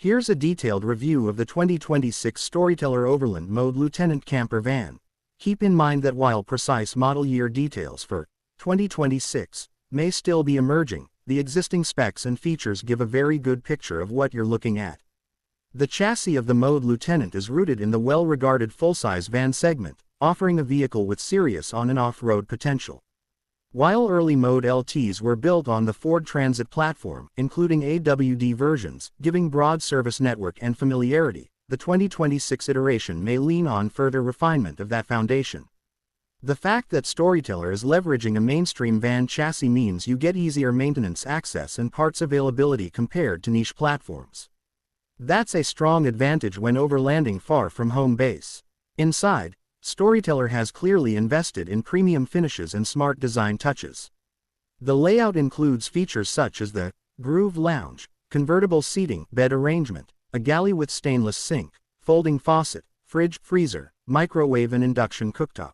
Here's a detailed review of the 2026 Storyteller Overland Mode Lieutenant Camper Van. Keep in mind that while precise model year details for 2026 may still be emerging, the existing specs and features give a very good picture of what you're looking at. The chassis of the Mode Lieutenant is rooted in the well-regarded full-size van segment, offering a vehicle with serious on- and off-road potential. While early Mode LTs were built on the Ford Transit platform, including AWD versions, giving broad service network and familiarity, the 2026 iteration may lean on further refinement of that foundation. The fact that Storyteller is leveraging a mainstream van chassis means you get easier maintenance access and parts availability compared to niche platforms. That's a strong advantage when overlanding far from home base. Inside, Storyteller has clearly invested in premium finishes and smart design touches. The layout includes features such as the GrooveLounge, convertible seating, bed arrangement, a galley with stainless sink, folding faucet, fridge, freezer, microwave and induction cooktop.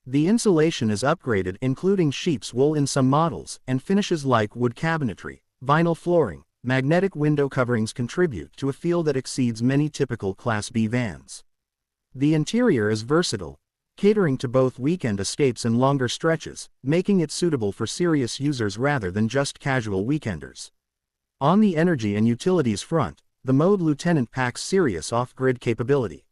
The insulation is upgraded, including sheep's wool in some models, and finishes like wood cabinetry, vinyl flooring, magnetic window coverings contribute to a feel that exceeds many typical Class B vans. The interior is versatile, catering to both weekend escapes and longer stretches, making it suitable for serious users rather than just casual weekenders. On the energy and utilities front, the Mode Lieutenant packs serious off-grid capability.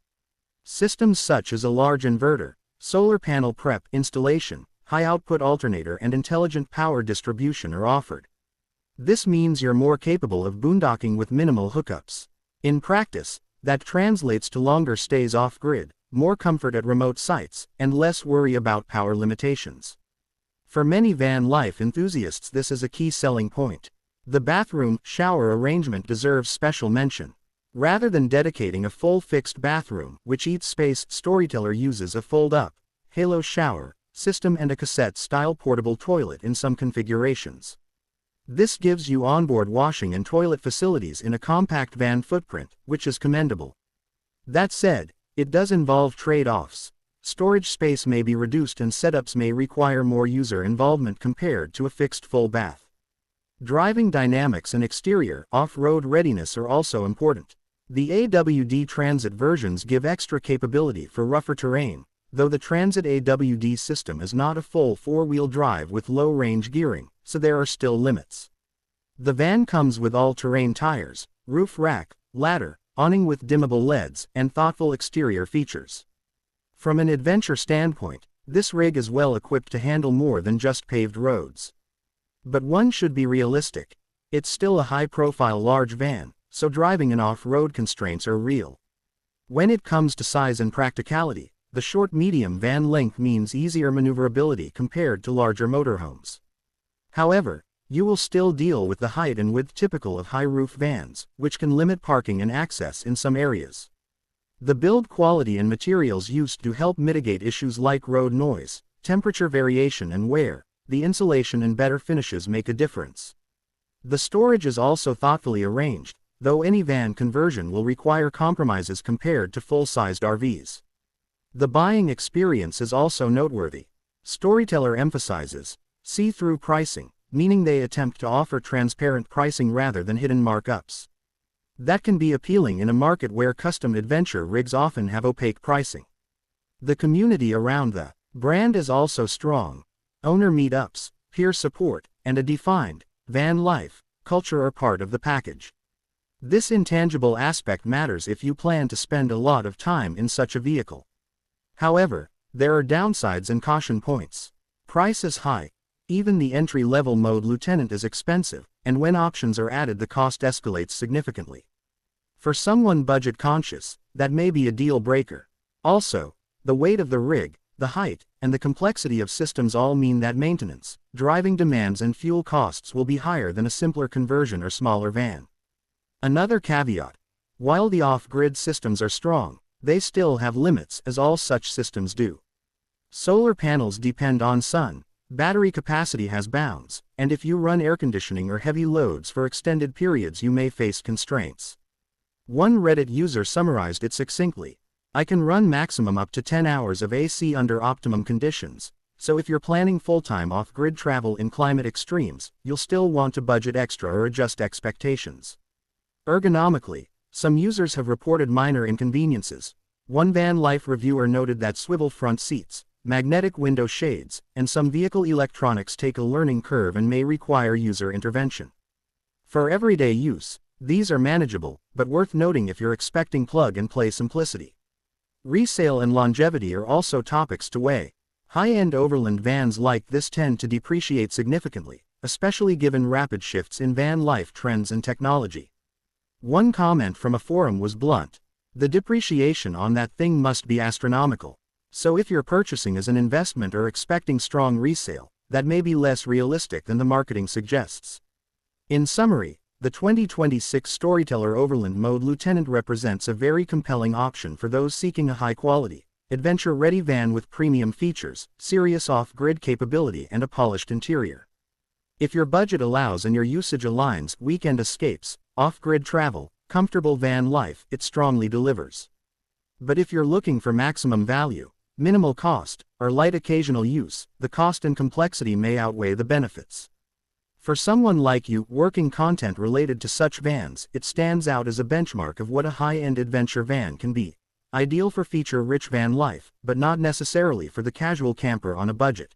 Systems such as a large inverter, solar panel prep installation, high-output alternator and intelligent power distribution are offered. This means you're more capable of boondocking with minimal hookups. In practice, that translates to longer stays off-grid, more comfort at remote sites, and less worry about power limitations. For many van life enthusiasts, this is a key selling point. The bathroom-shower arrangement deserves special mention. Rather than dedicating a full fixed bathroom, which eats space, Storyteller uses a fold-up, halo shower system and a cassette-style portable toilet in some configurations. This gives you onboard washing and toilet facilities in a compact van footprint, which is commendable. That said, it does involve trade-offs. Storage space may be reduced and setups may require more user involvement compared to a fixed full bath. Driving dynamics and exterior off-road readiness are also important. The AWD Transit versions give extra capability for rougher terrain, though the Transit AWD system is not a full four-wheel drive with low-range gearing, so there are still limits. The van comes with all-terrain tires, roof rack, ladder, awning with dimmable LEDs, and thoughtful exterior features. From an adventure standpoint, this rig is well equipped to handle more than just paved roads. But one should be realistic. It's still a high-profile large van, so driving and off-road constraints are real. When it comes to size and practicality, the short-medium van length means easier maneuverability compared to larger motorhomes. However, you will still deal with the height and width typical of high-roof vans, which can limit parking and access in some areas. The build quality and materials used do help mitigate issues like road noise, temperature variation and wear. The insulation and better finishes make a difference. The storage is also thoughtfully arranged, though any van conversion will require compromises compared to full-sized RVs. The buying experience is also noteworthy. Storyteller emphasizes see-through pricing, meaning they attempt to offer transparent pricing rather than hidden markups. That can be appealing in a market where custom adventure rigs often have opaque pricing. The community around the brand is also strong. Owner meetups, peer support, and a defined van life culture are part of the package. This intangible aspect matters if you plan to spend a lot of time in such a vehicle. However, there are downsides and caution points. Price is high. Even the entry-level Mode Lieutenant is expensive, and when options are added the cost escalates significantly. For someone budget-conscious, that may be a deal-breaker. Also, the weight of the rig, the height, and the complexity of systems all mean that maintenance, driving demands and fuel costs will be higher than a simpler conversion or smaller van. Another caveat: while the off-grid systems are strong, they still have limits, as all such systems do. Solar panels depend on sun, battery capacity has bounds, and if you run air conditioning or heavy loads for extended periods you may face constraints. One Reddit user summarized it succinctly: I can run maximum up to 10 hours of AC under optimum conditions, so if you're planning full-time off-grid travel in climate extremes, you'll still want to budget extra or adjust expectations. Ergonomically, Some users have reported minor inconveniences. One van life reviewer noted that swivel front seats, magnetic window shades, and some vehicle electronics take a learning curve and may require user intervention. For everyday use, these are manageable, but worth noting if you're expecting plug-and-play simplicity. Resale and longevity are also topics to weigh. High-end overland vans like this tend to depreciate significantly, especially given rapid shifts in van life trends and technology. One comment from a forum was blunt: "The depreciation on that thing must be astronomical." So if you're purchasing as an investment or expecting strong resale, that may be less realistic than the marketing suggests. In summary, the 2026 Storyteller Overland Mode Lieutenant represents a very compelling option for those seeking a high-quality, adventure-ready van with premium features, serious off-grid capability and a polished interior. If your budget allows and your usage aligns, weekend escapes, off-grid travel, comfortable van life, it strongly delivers. But if you're looking for maximum value, minimal cost, or light occasional use, the cost and complexity may outweigh the benefits. For someone like you, working content related to such vans, it stands out as a benchmark of what a high-end adventure van can be. Ideal for feature-rich van life, but not necessarily for the casual camper on a budget.